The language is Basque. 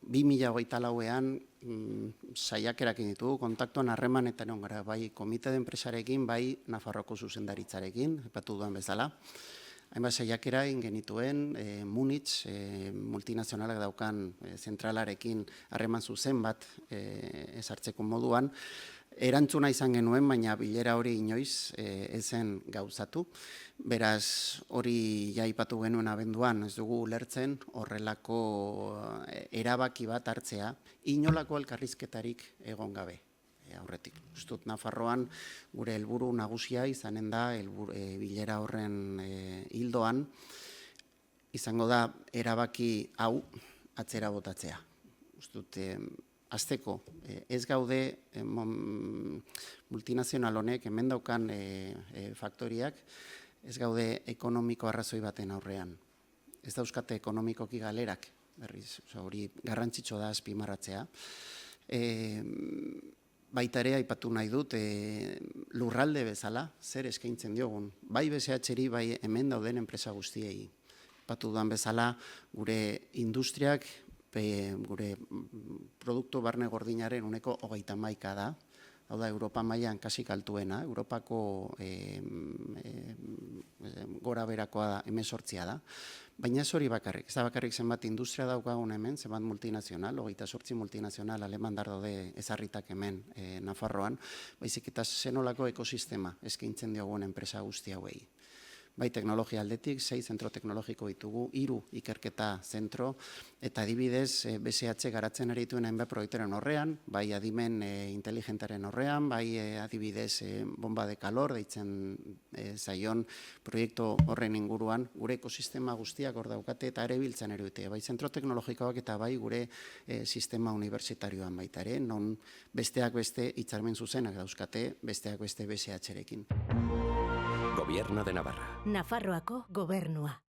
2024ean saiakerak ditugu, kontaktuan harremanetan egon gara, bai komite de enpresarekin, bai Nafarroako zuzendaritzarekin, aipatu duan bezala. Hainbat saiakera egin genituen, Munich, multinazionalak daukan zentralarekin harreman zuzen bat ezartzeko moduan, erantzuna izan genuen, baina bilera hori inoiz ezen gauzatu. Beraz, hori jaipatu genuen abenduan, ez dugu ulertzen horrelako erabaki bat hartzea, inolako elkarrizketarik egon gabe. Aurretik. Ustut Nafarroan gure helburu nagusia izanen da bilera horren hildoan, izango da erabaki hau atzera botatzea. Ustut, hasteko, ez gaude multinazional honek hemen daukan faktoriak, ez gaude ekonomiko arrazoi baten aurrean. Ez dauzkate ekonomikoki galerak, berriz, hori garrantzitsu da azpimarratzea. Baita ere, aipatu nahi dut, lurralde bezala, zer eskaintzen diogun. Bai BSH-ri, bai hemen dauden enpresa guztiei. Aipatu duan bezala, gure industriak, gure produktu barne gordinaren uneko 31 da. Hau da, Europa mailan kasik altuena, Europako gora berakoa da, 18 da. Baina ez hori bakarrik, ez da bakarrik zenbat industria daukagun hemen, zenbat multinazional, 28 multinazional alemandar daude ezarritak hemen Nafarroan, baizik eta zenolako ekosistema eskaintzen diogun enpresa guzti hauei. Bai teknologia aldetik, 6 zentro teknologiko ditugu, 3 ikerketa zentro, eta adibidez BSH garatzen ari dituen hainbat proiektuaren horrean, bai adimen inteligentaren horrean, bai adibidez bomba de calor deitzen zaion proiektu horren inguruan, gure ekosistema guztiak hor daukate eta ere biltzen erudite, bai zentro teknologikoak eta bai gure sistema unibertsitarioan baita ere, non besteak beste hitzarmen zuzenak dauzkate, besteak beste BSH-rekin. Gobierno de Navarra. Nafarroako gobernua.